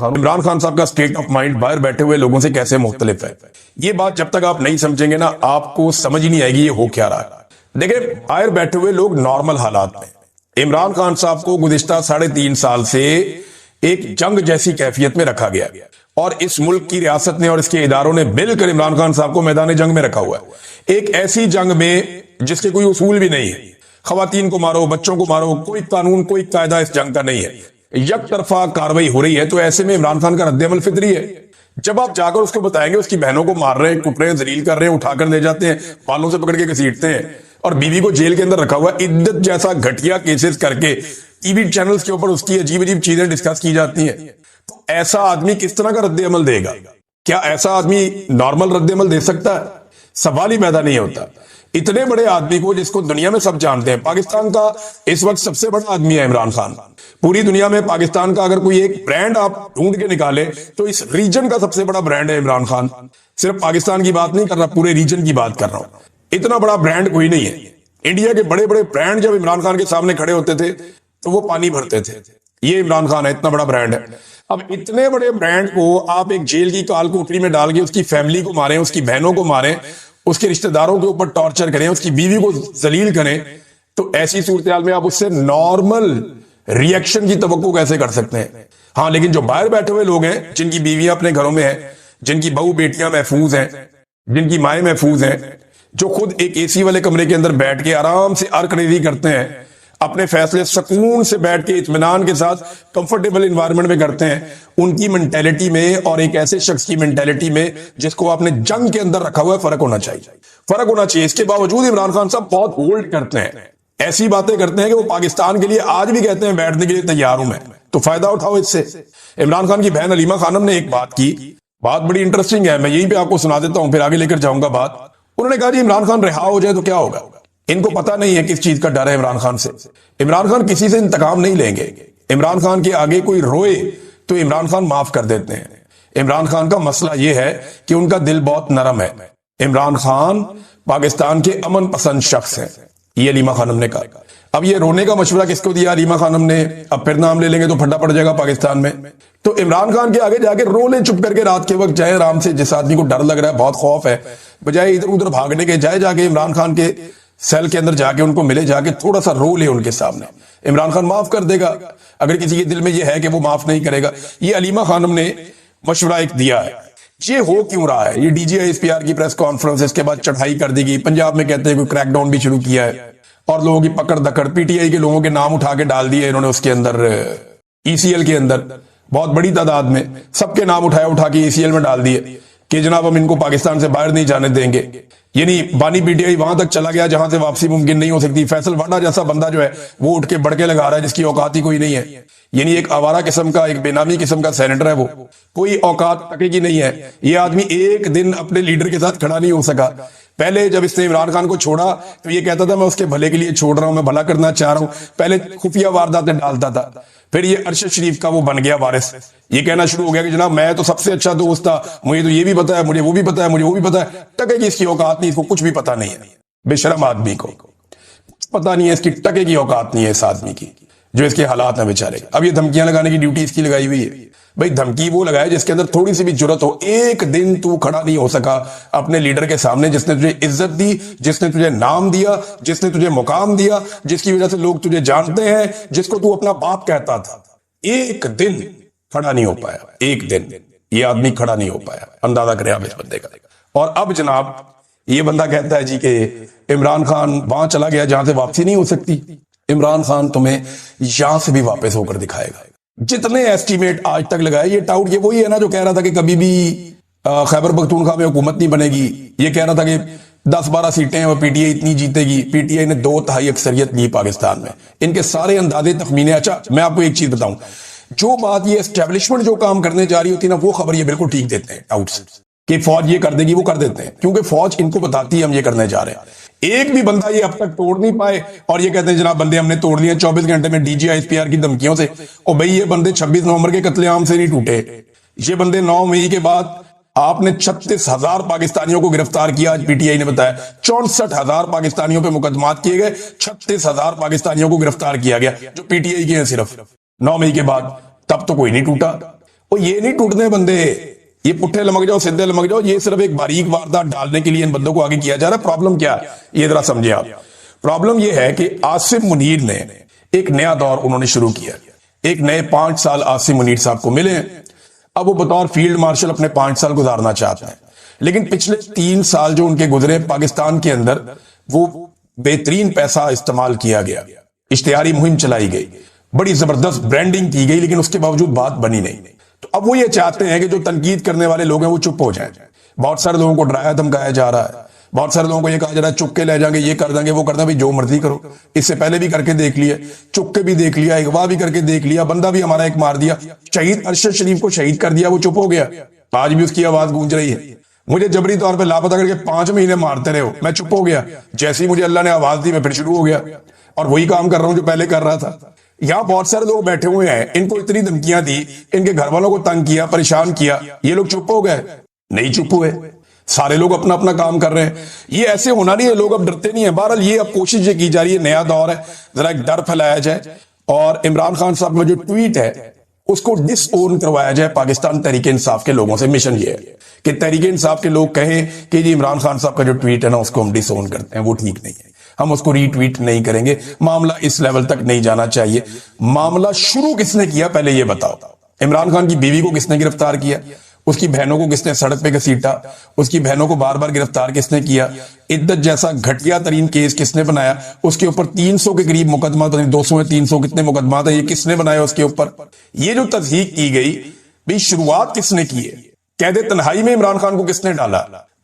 इमरान खान साहब का state of mind बाहर बैठे हुए लोगों से कैसे मुख्तलिफ है, ये बात जब तक आप नहीं समझेंगे ना, आपको समझ ही नहीं आएगी ये हो क्या रहा है। देखिए, बाहर बैठे हुए लोग नॉर्मल हालात में इमरान खान साहब को गुज़िश्ता 3.5 साल से एक जंग जैसी कैफियत में रखा गया और इस मुल्क की रियासत ने और इसके इदारों ने मिलकर इमरान खान साहब को मैदान जंग में रखा हुआ है। एक ऐसी जंग में जिसके कोई उसूल भी नहीं है, खवातीन को मारो, बच्चों को मारो, कोई कानून कोई कायदा इस जंग का नहीं है, एक तरफा कार्रवाई हो रही है। तो ऐसे में इमरान खान का रद्द-ए-अमल फितरी है। जब आप जाकर उसको बताएंगे उसकी बहनों को मार रहे हैं, कुट रहे हैं, जलील कर रहे हैं, उठाकर ले जाते हैं, बालों से पकड़ के घसीटते हैं और बीवी को जेल के अंदर रखा हुआ, इद्दत जैसा घटिया केसेस करके टीवी चैनल्स के ऊपर उसकी अजीब अजीब चीजें डिस्कस की जाती हैं, तो ऐसा आदमी किस तरह का रद्द-ए-अमल देगा? क्या ऐसा आदमी नॉर्मल रद्द-ए-अमल दे सकता है? सवाल ही पैदा नहीं होता। इतने बड़े आदमी को, जिसको दुनिया में सब जानते हैं, पाकिस्तान का इस वक्त सबसे बड़ा आदमी है इमरान खान। पूरी दुनिया में पाकिस्तान का अगर कोई एक ब्रांड आप ढूंढ के निकाले तो इस रीजन का सबसे बड़ा ब्रांड है इमरान खान। सिर्फ पाकिस्तान की बात नहीं कर रहा, पूरे रीजन की बात कर रहा हूं। इतना बड़ा ब्रांड कोई नहीं है। इंडिया के बड़े बड़े ब्रांड जब इमरान खान के सामने खड़े होते थे तो वो पानी भरते थे। ये इमरान खान है, इतना बड़ा ब्रांड है। अब इतने बड़े ब्रांड को आप एक जेल की काल कोठरी में डाल के उसकी फैमिली को मारें, उसकी बहनों को मारें, उसके रिश्तेदारों के ऊपर टॉर्चर करें, उसकी बीवी को जलील करें, तो ऐसी सूरत में आप उससे नॉर्मल रिएक्शन की तवक्को कैसे कर सकते हैं? हाँ, लेकिन जो बाहर बैठे हुए लोग हैं, जिनकी बीवियां अपने घरों में हैं, जिनकी बहू बेटियां महफूज हैं, जिनकी माएं महफूज हैं, जो खुद एक एसी वाले कमरे के अंदर बैठ के आराम से अर्क-रेज़ी करते हैं, अपने फैसले सुकून से बैठ के इत्मीनान के साथ कंफर्टेबल इन्वायरमेंट में करते हैं, उनकी मेंटेलिटी में और एक ऐसे शख्स की मेंटेलिटी में जिसको आपने जंग के अंदर रखा हुआ है, फर्क होना चाहिए। फर्क होना चाहिए। इसके बावजूद इमरान खान साहब बहुत होल्ड करते हैं, ऐसी बातें करते हैं कि वो पाकिस्तान के लिए आज भी कहते हैं बैठने के लिए तैयार हूं मैं। तो फायदा उठाओ इससे। इमरान खान की बहन अलीमा खानम ने एक बात की, बात बड़ी इंटरेस्टिंग है, मैं यहीं पे आपको सुना देता हूं, फिर आगे लेकर जाऊंगा बात। उन्होंने कहा जी इमरान खान रिहा हो जाए तो क्या होगा? इनको पता नहीं है किस चीज का डर है इमरान खान से। इमरान खान किसी से इंतकाम नहीं लेंगे। इमरान खान के आगे कोई रोए तो इमरान खान माफ कर देते हैं। इमरान खान का मसला यह है कि उनका दिल बहुत नरम है। इमरान खान पाकिस्तान के अमन पसंद शख्स हैं, ये अलीमा खानम ने कहा। अब ये रोने का मशवरा किसको दिया अलीमा खानम ने? अब फिर नाम ले लेंगे तो फड्डा पड़ जाएगा पाकिस्तान में। तो इमरान खान के आगे जाके रो ले चुप करके, रात के वक्त जाए आराम से। जिस आदमी को डर लग रहा है, बहुत खौफ है, बजाय इधर उधर भागने के, जाए जाके इमरान खान के सेल के अंदर जाके उनको मिले, जाके थोड़ा सा रो ले उनके सामने। इमरान खान माफ कर देगा। अगर किसी के दिल में यह है कि वो माफ नहीं करेगा, ये अलीमा खानम ने मशवरा एक दिया है। ये हो क्यों रहा है? ये DGISPR की प्रेस कॉन्फ्रेंस, इसके बाद चढ़ाई कर दी गई। पंजाब में कहते हैं कोई क्रैकडाउन भी शुरू किया है और लोगों की पकड़ दकड़, PTI के लोगों के नाम उठा के डाल दिए इन्होंने उसके अंदर, ECL के अंदर बहुत बड़ी तादाद में सबके नाम उठा के ECL में डाल दिए कि जनाब हम इनको पाकिस्तान से बाहर नहीं जाने देंगे। यानी बानी PTI वहां तक चला गया जहां से वापसी मुमकिन नहीं हो सकती। फैसल वाडा जैसा बंदा जो है वो उठ के बड़के लगा रहा है जिसकी औकात ही कोई नहीं है। यानी एक आवारा किस्म का, एक बेनामी किस्म का सेनेटर है, वो कोई औकात तक की नहीं है। ये आदमी एक दिन अपने लीडर के साथ खड़ा नहीं हो सका। पहले जब इसने इमरान खान को छोड़ा तो ये कहता था मैं उसके भले के लिए छोड़ रहा हूं, मैं भला करना चाह रहा हूं। पहले खुफिया वारदातें डालता था, फिर ये अरशद शरीफ का वो बन गया वारिस। ये कहना शुरू हो गया कि जनाब मैं तो सबसे अच्छा दोस्त था, मुझे तो ये भी पता है, मुझे वो भी पता है, मुझे वो भी पता है। टके की इसकी औकात नहीं, इसको कुछ भी पता नहीं है। बेशरम आदमी को पता नहीं है, इसकी टके की औकात नहीं है इस आदमी की, जो इसके हालात हैं बेचारे। अब ये धमकियां लगाने की ड्यूटी इसकी लगाई हुई है। भाई धमकी वो लगाए जिसके अंदर थोड़ी सी भी जुर्रत हो। एक दिन तू खड़ा नहीं हो सका अपने लीडर के सामने, जिसने तुझे इज्जत दी, जिसने तुझे नाम दिया, जिसने तुझे मुकाम दिया, जिसकी वजह से लोग तुझे जानते हैं, जिसको तू अपना बाप कहता था। एक दिन खड़ा नहीं हो पाया, एक दिन ये आदमी खड़ा नहीं हो पाया। अंदाजा करें आप इस बंदे का। और अब जनाब ये बंदा कहता है जी कि इमरान खान वहां चला गया जहां से वापसी नहीं हो सकती। इमरान खान तुम्हें यहां से भी वापस होकर दिखाएगा। जितने एस्टीमेट आज तक लगाए, ये टाउट ये वही है ना जो कह रहा था कि कभी भी खैबर पख्तूनख्वा में हुकूमत नहीं बनेगी। ये कह रहा था कि 10-12 सीटें और PTI इतनी जीतेगी। PTI ने 2/3 अक्सरियत ली पाकिस्तान में। इनके सारे अंदाजे तखमीने। अच्छा मैं आपको एक चीज बताऊं, जो बात ये एस्टेब्लिशमेंट जो काम करने जा रही होती है ना, वो खबर ये बिल्कुल ठीक देते हैं टाउट्स कि फौज ये कर देगी, वो कर देते हैं, क्योंकि फौज इनको बताती है हम ये करने जा रहे हैं। एक भी बंदा ये अब तक तोड़ नहीं पाए और ये कहते हैं जनाब बंदे हमने तोड़ लिए 24 घंटे में DGISPR की धमकियों से। और भाई ये बंदे 26 नवंबर के कत्लेआम से नहीं टूटे। ये बंदे 9 मई के बाद आपने 36,000 पाकिस्तानियों को गिरफ्तार किया। आज PTI ने बताया 64,000 पाकिस्तानियों पे मुकदमात किए गए, 36,000 पाकिस्तानियों को गिरफ्तार किया गया जो PTI के हैं सिर्फ 9 मई के बाद। तब तो कोई नहीं टूटा। और ये नहीं टूटने बंदे, ये पुट्ठे लमक जाओ सीधे लमक जाओ, ये सिर्फ एक बारीक वारदात डालने के लिए इन बंदों को आगे किया जा रहा है। प्रॉब्लम क्या है ये जरा समझिए आप। प्रॉब्लम ये है कि आसिम मुनीर ने एक नया दौर उन्होंने शुरू किया, एक नए 5 साल आसिम मुनीर साहब को मिले। अब वो बतौर फील्ड मार्शल अपने 5 साल गुजारना चाहते हैं, लेकिन पिछले 3 साल जो उनके गुजरे पाकिस्तान के अंदर वो बेहतरीन पैसा इस्तेमाल किया गया, इश्तिहारी मुहिम चलाई गई, बड़ी जबरदस्त ब्रांडिंग की गई, लेकिन उसके बावजूद बात बनी नहीं। तो अब वो ये चाहते हैं कि जो तनकीद करने वाले लोग हैं वो चुप हो जाएं। बहुत सारे लोगों को डराया धमकाया जा रहा है, बहुत सारे लोगों को ये कहा जा रहा है चुप के ले जाएंगे, ये कर देंगे वो कर देंगे, भाई जो मर्जी करो। इससे पहले भी करके देख लिया, चुप के भी देख लिया, अगवा भी करके देख लिया, बंदा भी हमारा एक मार दिया, शहीद अरशद शरीफ को शहीद कर दिया, वो चुप हो गया, आज भी उसकी आवाज गूंज रही है। मुझे जबरी तौर पे लापता करके 5 महीने मारते रहे हो, मैं चुप हो गया, जैसे ही मुझे अल्लाह ने आवाज दी मैं फिर शुरू हो गया और वही काम कर रहा हूं जो पहले कर रहा था। यहां बहुत सारे लोग बैठे हुए हैं, इनको इतनी धमकियां दी, इनके घर वालों को तंग किया, परेशान किया, ये लोग चुप हो गए? नहीं चुप हुए, सारे लोग अपना अपना काम कर रहे हैं। ये ऐसे होना नहीं है, लोग अब डरते नहीं है। बहरहाल ये अब कोशिश ये की जा रही है, नया दौर है, जरा एक डर फैलाया जाए और इमरान खान साहब का जो ट्वीट है उसको डिसओन करवाया जाए पाकिस्तान तहरीक इंसाफ के लोगों से। मिशन ये है कि तहरीक इंसाफ के लोग कहें कि जी इमरान खान साहब का जो ट्वीट है ना उसको हम डिसओन करते हैं, वो ठीक नहीं है, हम उसको रीट्वीट नहीं करेंगे। मामला इस लेवल तक नहीं जाना चाहिए। मामला शुरू किसने किया पहले ये बताओ? इमरान खान की बीवी को किसने गिरफ्तार किया? उसकी बहनों को किसने सड़क पे घसीटा? उसकी बहनों को बार बार गिरफ्तार किसने किया? इद्दत जैसा घटिया तरीन केस किसने बनाया? उसके ऊपर 300 के करीब मुकदमा, 200 में 300 कितने मुकदमा था, ये किसने बनाया उसके ऊपर? ये जो तस्दीक की गई भाई शुरुआत किसने की है? कैदे तन्हाई में इमरान खान को किसने डाला?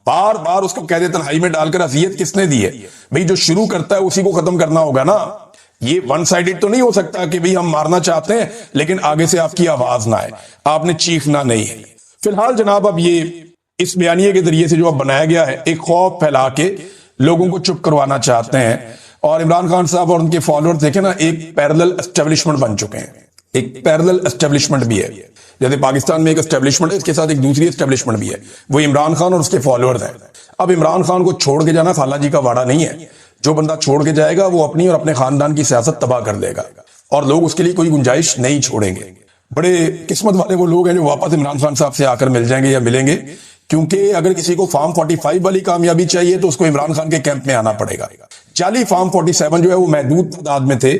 बार बार उसको कैदे तन्हाई में डालकर अजियत किसने दी है? भाई जो शुरू करता है उसी को खत्म करना होगा ना। ये वन साइडेड तो नहीं हो सकता कि भाई हम मारना चाहते हैं लेकिन आगे से आपकी आवाज ना आए, आपने चीखना नहीं है। फिलहाल जनाब अब ये इस बयानिए के जरिए से जो अब बनाया गया है, एक खौफ फैला के लोगों को चुप करवाना चाहते हैं। और इमरान खान साहब और उनके फॉलोअर्स देखे ना, एक पैरेलल एस्टेब्लिशमेंट बन चुके हैं, एक पैरेलल एस्टेब्लिशमेंट भी है। जैसे पाकिस्तान में एक एस्टेब्लिशमेंट है, इसके साथ एक दूसरी एस्टेब्लिशमेंट भी है, वो इमरान खान और उसके फॉलोअर्स हैं। अब इमरान खान को छोड़ के जाना खाला जी का वाड़ा नहीं है। जो बंदा छोड़ के जाएगा वो अपनी और अपने खानदान की सियासत तबाह कर देगा और लोग उसके लिए कोई गुंजाइश नहीं छोड़ेंगे। बड़े किस्मत वाले वो लोग हैं जो वापस इमरान खान साहब से आकर मिल जाएंगे या मिलेंगे, क्योंकि अगर किसी को फार्म 45 वाली कामयाबी चाहिए तो उसको इमरान खान के कैंप में आना पड़ेगा। जाली फार्म 47 जो है वो महदूद तादाद में थे,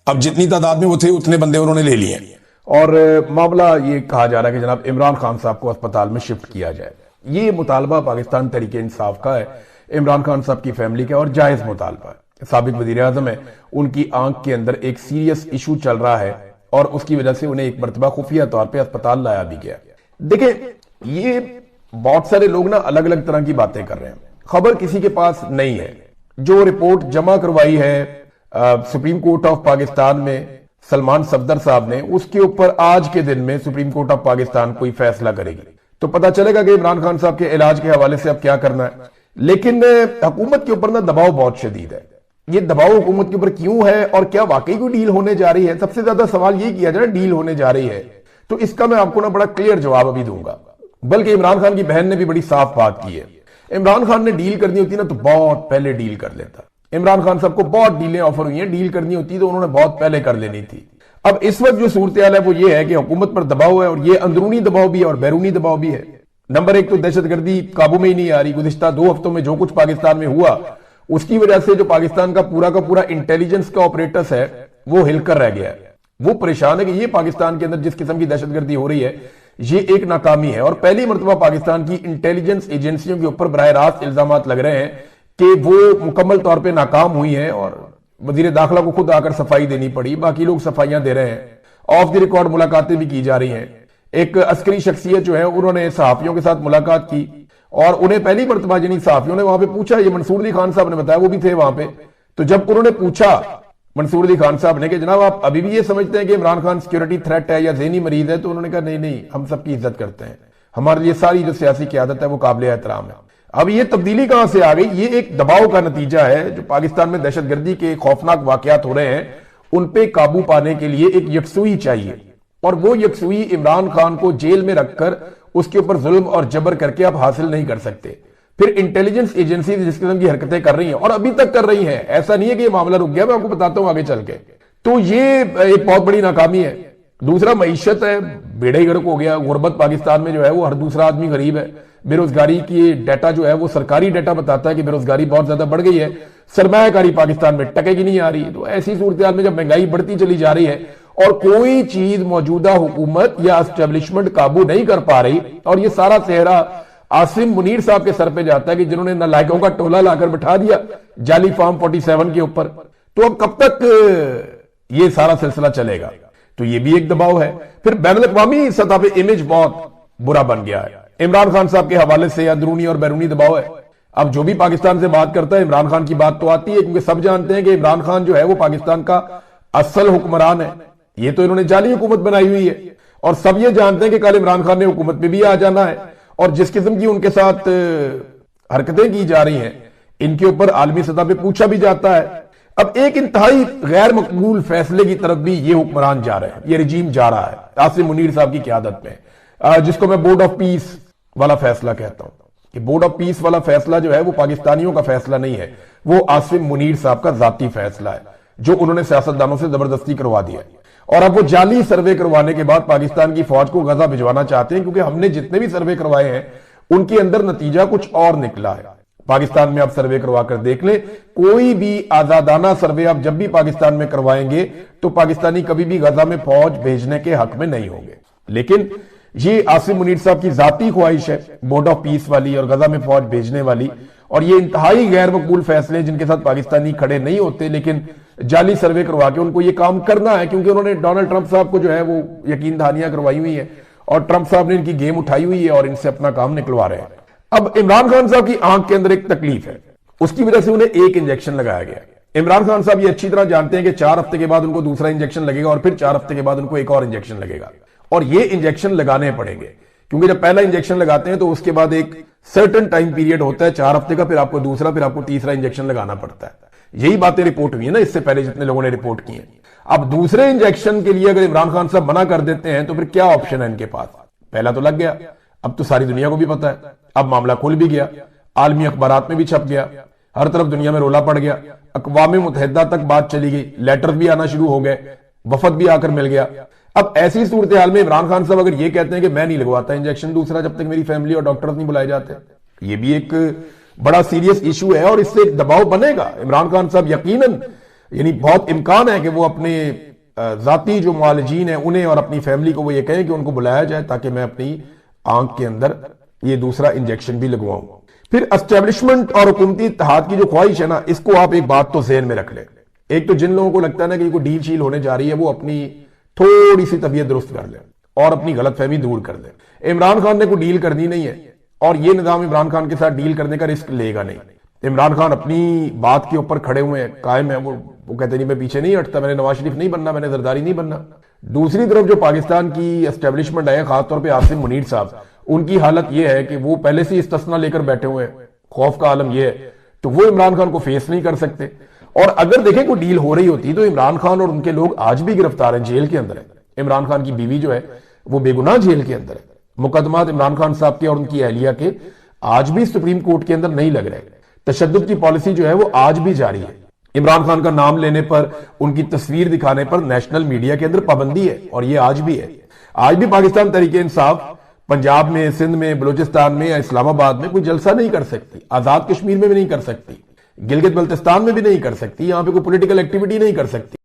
अब जितनी तादाद में वो थे उतने बंदे उन्होंने ले लिए और मामला ये कहा जा रहा है कि जनाब इमरान खान साहब को अस्पताल में शिफ्ट किया जाए। ये मुतालबा पाकिस्तान तहरीक इंसाफ का है, इमरान खान साहब की फैमिली का और जायज मुतालबा है। साबिक वजीर आजम है, उनकी आंख के अंदर एक सीरियस इशू चल रहा है और उसकी वजह से उन्हें एक मरतबा खुफिया तौर पे अस्पताल लाया भी गया। देखिए ये बहुत सारे लोग ना अलग अलग तरह की बातें कर रहे हैं, खबर किसी के पास नहीं है। जो रिपोर्ट जमा करवाई है सुप्रीम कोर्ट ऑफ पाकिस्तान में सलमान सफदर साहब ने, उसके ऊपर आज के दिन में सुप्रीम कोर्ट ऑफ पाकिस्तान कोई फैसला करेगी तो पता चलेगा कि इमरान खान साहब के इलाज के हवाले से अब क्या करना है। लेकिन हुकूमत के ऊपर ना दबाव बहुत शदीद है। ये दबाव हुकूमत के ऊपर क्यों है और क्या वाकई कोई डील होने जा रही है? सबसे ज्यादा सवाल ये किया जाए डील होने जा रही है तो इसका मैं आपको ना बड़ा क्लियर जवाब अभी दूंगा। बल्कि इमरान खान की बहन ने भी बड़ी साफ बात की है। इमरान खान ने डील करनी होती ना तो बहुत पहले डील कर लेता। इमरान खान साहब को बहुत डीलें ऑफर हुई हैं, डील करनी होती तो उन्होंने बहुत पहले कर लेनी थी। अब इस वक्त जो सूरत हाल है वो ये है कि हुकूमत पर दबाव है और ये अंदरूनी दबाव भी है और बैरूनी दबाव भी है। नंबर 1 तो दहशतगर्दी काबू में ही नहीं आ रही। गुज़िश्ता 2 हफ्तों में जो कुछ पाकिस्तान में हुआ उसकी वजह से जो पाकिस्तान का पूरा इंटेलिजेंस का ऑपरेटर्स है वो हिलकर रह गया है। वो परेशान है कि ये पाकिस्तान के अंदर जिस किस्म की दहशतगर्दी हो रही है ये एक नाकामी है और पहली मरतबा पाकिस्तान की इंटेलिजेंस एजेंसियों के ऊपर बराह रास्त इल्जाम लग रहे हैं कि वो मुकम्मल तौर पर नाकाम हुई हैं और वजीर दाखिला को खुद आकर सफाई देनी पड़ी, बाकी लोग सफाइयां दे रहे हैं। ऑफ द रिकॉर्ड मुलाकातें भी की जा रही हैं। एक अस्करी शख्सियत जो है उन्होंने सहाफियों के साथ मुलाकात की और उन्हें पहली मरतबा जिन सहाफियों ने वहां पे पूछा, ये मंसूर अली खान साहब ने बताया, वो भी थे वहां पे, तो जब उन्होंने पूछा मंसूर अली खान साहब ने कि जनाब आप अभी भी ये समझते हैं कि इमरान खान सिक्योरिटी थ्रेट है या ज़हनी मरीज है, तो उन्होंने कहा नहीं, हम सबकी इज्जत करते हैं, हमारे लिए सारी जो सियासी क़यादत है वो काबिल एहतराम है। अब ये तब्दीली कहां से आ गई? ये एक दबाव का नतीजा है। जो पाकिस्तान में दहशतगर्दी के खौफनाक वाकयात हो रहे हैं उन पे काबू पाने के लिए एक यकसुई चाहिए और वो यकसुई इमरान खान को जेल में रखकर उसके ऊपर जुल्म और जबर करके आप हासिल नहीं कर सकते। फिर इंटेलिजेंस एजेंसी जिस किस्म की हरकतें कर रही हैं और अभी तक कर रही हैं, ऐसा नहीं है कि ये मामला रुक गया, मैं आपको बताता हूं आगे चल के। तो ये एक बहुत बड़ी नाकामी है दूसरा मईशत है, बेड़ा ही गर्क हो गया। गुर्बत पाकिस्तान में जो है वो हर दूसरा आदमी गरीब है। बेरोजगारी की डेटा जो है वो सरकारी डेटा बताता है कि बेरोजगारी बहुत ज्यादा बढ़ गई है। सरमायाकारी पाकिस्तान में टकेगी नहीं आ रही। तो ऐसी सूरत हाल में जब महंगाई बढ़ती चली जा रही है और कोई चीज मौजूदा हुकूमत या एस्टेब्लिशमेंट काबू नहीं कर पा रही, और ये सारा सेहरा आसिम मुनीर साहब के सर पे जाता है कि जिन्होंने नालायकों का टोला लाकर बिठा दिया जाली फॉर्म 47 के ऊपर, तो अब कब तक ये सारा सिलसिला चलेगा? तो ये भी एक दबाव है। फिर बैनुल-अक़वामी सतह पे इमेज बहुत बुरा बन गया है। इमरान खान साहब के हवाले से अंदरूनी और बैरूनी दबाव है। अब जो भी पाकिस्तान से बात करता है, इमरान खान की बात तो आती है, क्योंकि सब जानते हैं कि इमरान खान जो है वो पाकिस्तान का असल हुक्मरान है। ये तो इन्होंने जाली हुकूमत बनाई हुई है और सब ये जानते हैं कि कल इमरान खान ने हुकूमत में भी आ जाना है। और जिस किस्म की उनके साथ हरकतें की जा रही हैं, इनके ऊपर आलमी सतह पे पूछा भी जाता है। अब एक इंतहाई गैर मकबूल फैसले की तरफ भी ये हुक्मरान जा रहे हैं, ये रिजीम जा रहा है आसिम मुनीर साहब की क़यादत में, जिसको मैं बोर्ड ऑफ पीस वाला फैसला कहता हूं। कि बोर्ड ऑफ पीस वाला फैसला जो है वो पाकिस्तानियों का फैसला नहीं है, वो आसिम मुनीर साहब का जाती फैसला है जो उन्होंने सियासतदानों से जबरदस्ती करवा दिया है। और अब वो जाली सर्वे करवाने के बाद पाकिस्तान की फौज को गजा भिजवाना चाहते हैं, क्योंकि हमने जितने भी सर्वे करवाए हैं उनके अंदर नतीजा कुछ और निकला है। पाकिस्तान में आप सर्वे करवा कर देख लें, कोई भी आजादाना सर्वे आप जब भी पाकिस्तान में करवाएंगे तो पाकिस्तानी कभी भी गजा में फौज भेजने के हक में नहीं होंगे। लेकिन ये आसिम मुनीर साहब की जाती ख्वाहिश है बोर्ड ऑफ पीस वाली और गजा में फौज भेजने वाली, और ये इंतहाई गैर मकबूल फैसले जिनके साथ पाकिस्तानी खड़े नहीं होते, लेकिन जाली सर्वे करवा के उनको ये काम करना है, क्योंकि उन्होंने डोनाल्ड ट्रंप साहब को जो है वो यकीन दहानियां करवाई हुई है और ट्रंप साहब ने इनकी गेम उठाई हुई है और इनसे अपना काम निकलवा रहे हैं। अब इमरान खान साहब की आंख के अंदर एक तकलीफ है, उसकी वजह से उन्हें एक इंजेक्शन लगाया गया। इमरान खान साहब ये अच्छी तरह जानते हैं कि 4 हफ्ते के बाद उनको दूसरा इंजेक्शन लगेगा और फिर 4 हफ्ते के बाद उनको एक और इंजेक्शन लगेगा, और ये इंजेक्शन लगाने पड़ेंगे, क्योंकि जब पहला इंजेक्शन लगाते हैं तो उसके बाद एक सर्टेन टाइम पीरियड होता है 4 हफ्ते का, फिर आपको दूसरा, फिर आपको तीसरा इंजेक्शन लगाना पड़ता है। यही बातें रिपोर्ट हुई है ना इससे पहले जितने लोगों ने रिपोर्ट की है। अब दूसरे इंजेक्शन के लिए अगर इमरान खान साहब मना कर देते हैं तो फिर क्या ऑप्शन है इनके पास? पहला तो लग गया, अब तो सारी दुनिया को भी पता है, अब मामला खुल भी गया, आलमी अखबारात में भी छप गया, हर तरफ दुनिया में रोला पड़ गया, अक़वाम मुत्तहिदा तक बात चली गई, लेटर भी आना शुरू हो गए, वफद भी आकर मिल गया। अब ऐसी सूरत हाल में इमरान खान साहब अगर ये कहते हैं कि मैं नहीं लगवाता इंजेक्शन दूसरा जब तक मेरी फैमिली और डॉक्टर्स नहीं बुलाए जाते, ये भी एक बड़ा सीरियस इशू है और इससे दबाव बनेगा। इमरान खान साहब यकीनन, यानी बहुत इम्कान है कि वो अपने जाती जो मुआलिजीन है उन्हें और अपनी फैमिली को वो ये कहें कि उनको बुलाया जाए ताकि मैं अपनी आंख के अंदर ये दूसरा इंजेक्शन भी लगवाऊं। फिर एस्टेब्लिशमेंट और हुकूमती इत्तेहाद की जो ख्वाहिश है ना, इसको आप एक बात तो ज़हन में रख लें। एक तो जिन लोगों को लगता है ना कि कोई डील शील होने जा रही है, वो अपनी थोड़ी सी तबीयत दुरुस्त कर ले और अपनी गलतफहमी दूर कर दे। इमरान खान ने कोई डील करनी नहीं है और ये निजाम इमरान खान के साथ डील करने का रिस्क लेगा नहीं। इमरान खान अपनी बात के ऊपर खड़े हुए हैं, कायम है, वो कहते नहीं मैं पीछे नहीं हटता, मैंने नवाज शरीफ नहीं बनना, मैंने जरदारी नहीं बनना। दूसरी तरफ जो पाकिस्तान की एस्टेब्लिशमेंट है, खासतौर पे आसिम मुनीर साहब, उनकी हालत यह है कि वो पहले से इस्तिस्ना लेकर बैठे हुए हैं, खौफ का आलम यह है, तो वो इमरान खान को फेस नहीं कर सकते। और अगर देखें कोई डील हो रही होती तो इमरान खान और उनके लोग आज भी गिरफ्तार हैं, जेल के अंदर है। इमरान खान की बीवी जो है वो बेगुनाह जेल के अंदर है। मुकदमात इमरान खान साहब के और उनकी अहलिया के आज भी सुप्रीम कोर्ट के अंदर नहीं लग रहे। तशद्दुद की पॉलिसी जो है वो आज भी जारी है। इमरान खान का नाम लेने पर, उनकी तस्वीर दिखाने पर नेशनल मीडिया के अंदर पाबंदी है और ये आज भी है। आज भी पाकिस्तान तहरीक इंसाफ पंजाब में, सिंध में, बलूचिस्तान में या इस्लामाबाद में कोई जलसा नहीं कर सकती, आजाद कश्मीर में भी नहीं कर सकती, गिलगित बल्तिस्तान में भी नहीं कर सकती, यहां पे कोई पॉलिटिकल एक्टिविटी नहीं कर सकती।